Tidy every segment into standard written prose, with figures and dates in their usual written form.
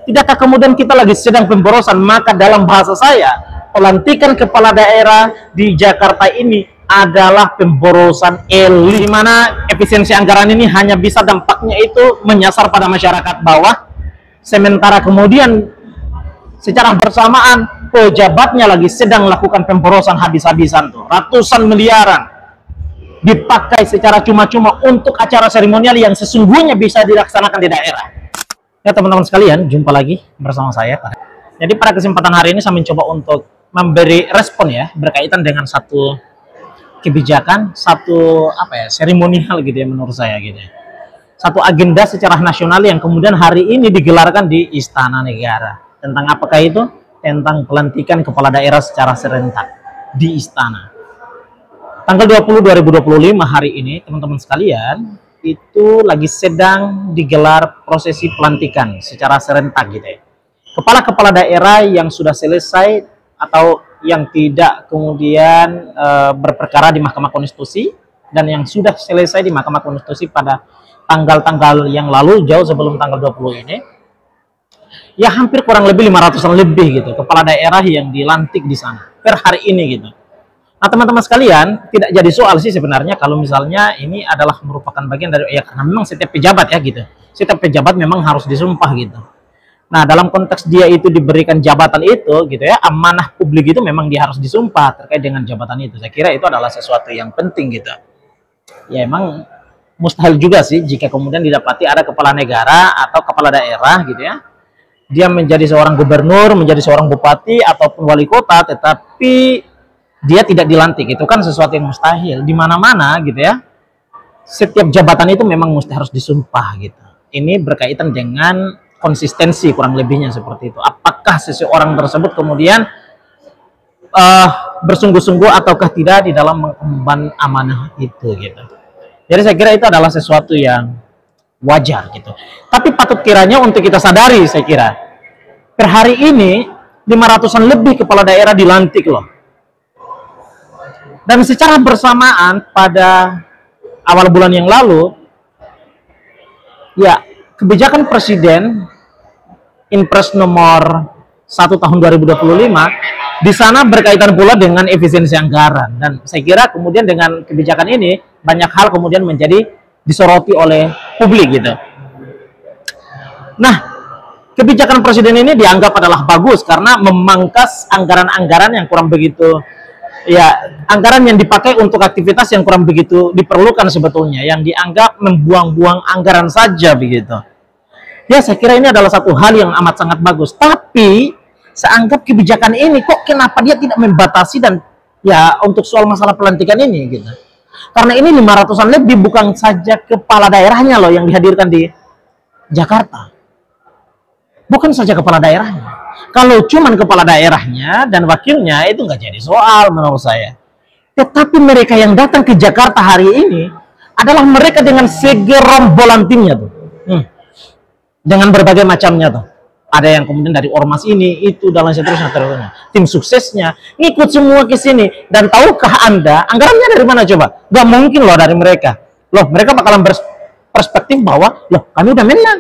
Tidakkah kemudian kita lagi sedang pemborosan? Maka dalam bahasa saya, pelantikan kepala daerah di Jakarta ini adalah pemborosan elit, di mana efisiensi anggaran ini hanya bisa dampaknya itu menyasar pada masyarakat bawah, sementara kemudian secara bersamaan pejabatnya lagi sedang melakukan pemborosan habis-habisan tuh, ratusan miliaran dipakai secara cuma-cuma untuk acara seremonial yang sesungguhnya bisa dilaksanakan di daerah. Ya teman-teman sekalian, jumpa lagi bersama saya. Jadi pada kesempatan hari ini saya mencoba untuk memberi respon ya berkaitan dengan satu kebijakan, satu seremonial gitu ya menurut saya gitu ya. Satu agenda secara nasional yang kemudian hari ini digelarkan di Istana Negara. Tentang apakah itu? Tentang pelantikan kepala daerah secara serentak di Istana. Tanggal 20/2025 hari ini teman-teman sekalian, itu lagi sedang digelar prosesi pelantikan secara serentak gitu ya. Kepala-kepala daerah yang sudah selesai atau yang tidak kemudian berperkara di Mahkamah Konstitusi dan yang sudah selesai di Mahkamah Konstitusi pada tanggal-tanggal yang lalu jauh sebelum tanggal 20 ini. Ya hampir kurang lebih 500-an lebih gitu kepala daerah yang dilantik di sana per hari ini gitu. Nah teman-teman sekalian, tidak jadi soal sih sebenarnya kalau misalnya ini adalah merupakan bagian dari, ya karena memang setiap pejabat ya gitu, setiap pejabat memang harus disumpah gitu. Nah dalam konteks dia itu diberikan jabatan itu gitu ya, amanah publik itu memang dia harus disumpah terkait dengan jabatan itu. Saya kira itu adalah sesuatu yang penting gitu. Ya emang mustahil juga sih jika kemudian didapati ada kepala negara atau kepala daerah gitu ya, dia menjadi seorang gubernur, menjadi seorang bupati ataupun wali kota, tetapi dia tidak dilantik. Itu kan sesuatu yang mustahil di mana-mana gitu ya. Setiap jabatan itu memang mesti harus disumpah gitu. Ini berkaitan dengan konsistensi kurang lebihnya seperti itu. Apakah seseorang tersebut kemudian bersungguh-sungguh ataukah tidak di dalam mengemban amanah itu gitu. Jadi saya kira itu adalah sesuatu yang wajar gitu. Tapi patut kiranya untuk kita sadari, saya kira per hari ini 500-an lebih kepala daerah dilantik loh. Dan secara bersamaan pada awal bulan yang lalu, ya kebijakan Presiden Inpres nomor 1 tahun 2025 di sana berkaitan pula dengan efisiensi anggaran. Dan saya kira kemudian dengan kebijakan ini banyak hal kemudian menjadi disoroti oleh publik gitu. Nah, kebijakan Presiden ini dianggap adalah bagus karena memangkas anggaran-anggaran yang kurang begitu, ya anggaran yang dipakai untuk aktivitas yang kurang begitu diperlukan sebetulnya, yang dianggap membuang-buang anggaran saja begitu. Ya saya kira ini adalah satu hal yang amat sangat bagus. Tapi saya anggap kebijakan ini kok kenapa dia tidak membatasi dan ya untuk soal masalah pelantikan ini gitu. Karena ini 500-an lebih, bukan saja kepala daerahnya loh yang dihadirkan di Jakarta. Bukan saja kepala daerahnya. Kalau cuman kepala daerahnya dan wakilnya itu nggak jadi soal menurut saya. Tetapi mereka yang datang ke Jakarta hari ini adalah mereka dengan segerombolan timnya tuh. Dengan berbagai macamnya tuh. Ada yang kemudian dari ormas ini, itu, dan lain seterusnya. Tim suksesnya ngikut semua ke sini. Dan tahukah Anda anggarannya dari mana coba? Gak mungkin loh dari mereka. Loh mereka bakalan berperspektif bahwa loh kami udah menang.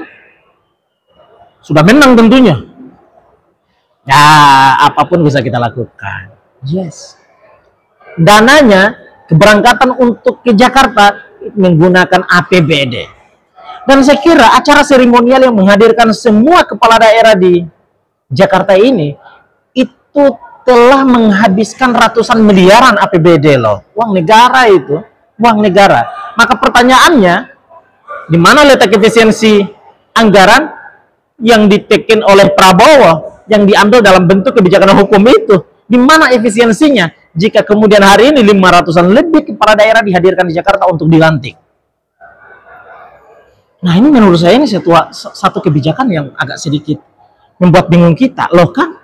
Sudah menang tentunya. Ya, apapun bisa kita lakukan. Yes. Dananya, keberangkatan untuk ke Jakarta menggunakan APBD. Dan saya kira acara seremonial yang menghadirkan semua kepala daerah di Jakarta ini, itu telah menghabiskan ratusan miliaran APBD loh. Uang negara itu, uang negara. Maka pertanyaannya, di mana letak efisiensi anggaran yang diteken oleh Prabowo, yang diambil dalam bentuk kebijakan hukum itu, di mana efisiensinya jika kemudian hari ini 500-an lebih kepala daerah dihadirkan di Jakarta untuk dilantik? Nah ini menurut saya ini satu kebijakan yang agak sedikit membuat bingung kita. Loh kan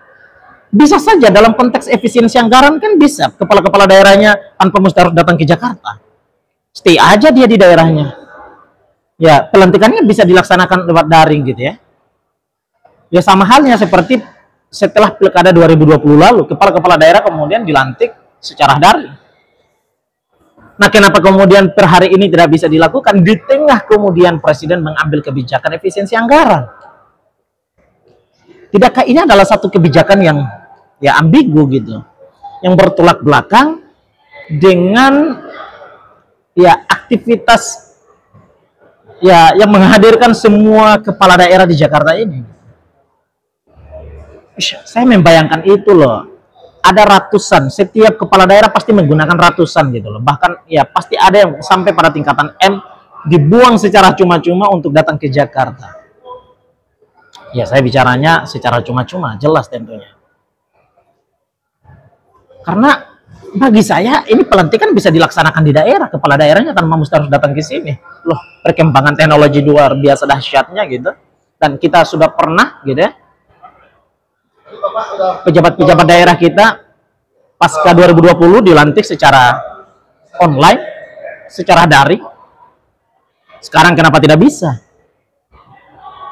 bisa saja dalam konteks efisiensi anggaran kan bisa kepala-kepala daerahnya tanpa mesti harus datang ke Jakarta, stay aja dia di daerahnya. Ya pelantikannya bisa dilaksanakan lewat daring gitu ya. Ya sama halnya seperti setelah Pilkada 2020 lalu, kepala-kepala daerah kemudian dilantik secara daring. Nah, kenapa kemudian per hari ini tidak bisa dilakukan di tengah kemudian Presiden mengambil kebijakan efisiensi anggaran? Tidakkah ini adalah satu kebijakan yang ya ambigu gitu, yang bertolak belakang dengan ya aktivitas ya yang menghadirkan semua kepala daerah di Jakarta ini. Saya membayangkan itu loh. Ada ratusan, setiap kepala daerah pasti menggunakan ratusan gitu loh. Bahkan ya pasti ada yang sampai pada tingkatan M dibuang secara cuma-cuma untuk datang ke Jakarta. Ya saya bicaranya secara cuma-cuma, jelas tentunya. Karena bagi saya ini pelantikan bisa dilaksanakan di daerah, kepala daerahnya tanpa mesti harus datang ke sini. Loh, perkembangan teknologi luar biasa dahsyatnya gitu. Dan kita sudah pernah gitu ya, pejabat-pejabat daerah kita pasca 2020 dilantik secara online, secara daring. Sekarang kenapa tidak bisa?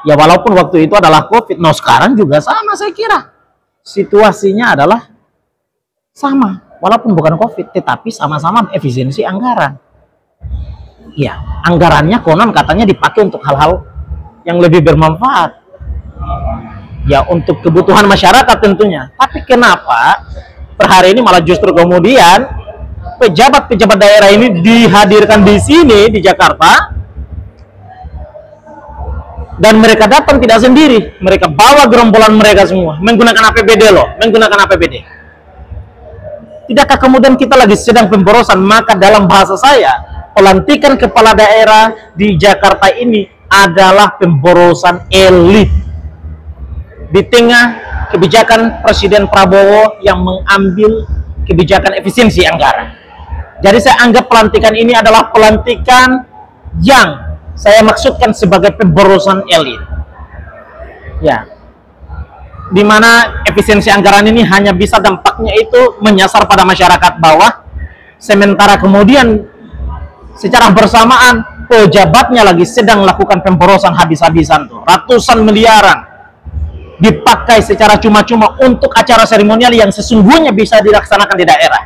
Ya walaupun waktu itu adalah COVID, nah sekarang juga sama saya kira. Situasinya adalah sama, walaupun bukan COVID, tetapi sama-sama efisiensi anggaran. Ya, anggarannya konon katanya dipakai untuk hal-hal yang lebih bermanfaat. Ya untuk kebutuhan masyarakat tentunya. Tapi kenapa per hari ini malah justru kemudian pejabat-pejabat daerah ini dihadirkan di sini di Jakarta dan mereka datang tidak sendiri, mereka bawa gerombolan mereka semua menggunakan APBD loh, menggunakan APBD. Tidakkah kemudian kita lagi sedang pemborosan? Maka dalam bahasa saya, pelantikan kepala daerah di Jakarta ini adalah pemborosan elit di tengah kebijakan Presiden Prabowo yang mengambil kebijakan efisiensi anggaran. Jadi saya anggap pelantikan ini adalah pelantikan yang saya maksudkan sebagai pemborosan elit. Ya, di mana efisiensi anggaran ini hanya bisa dampaknya itu menyasar pada masyarakat bawah, sementara kemudian secara bersamaan pejabatnya lagi sedang melakukan pemborosan habis-habisan tuh, ratusan miliaran dipakai secara cuma-cuma untuk acara seremonial yang sesungguhnya bisa dilaksanakan di daerah.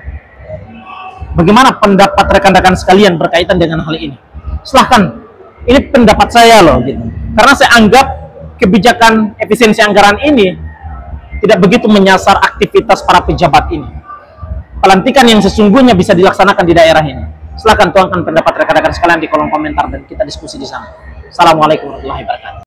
Bagaimana pendapat rekan-rekan sekalian berkaitan dengan hal ini? Silahkan, ini pendapat saya loh gitu. Karena saya anggap kebijakan efisiensi anggaran ini tidak begitu menyasar aktivitas para pejabat ini. Pelantikan yang sesungguhnya bisa dilaksanakan di daerah ini. Silahkan tuangkan pendapat rekan-rekan sekalian di kolom komentar dan kita diskusi di sana. Assalamualaikum warahmatullahi wabarakatuh.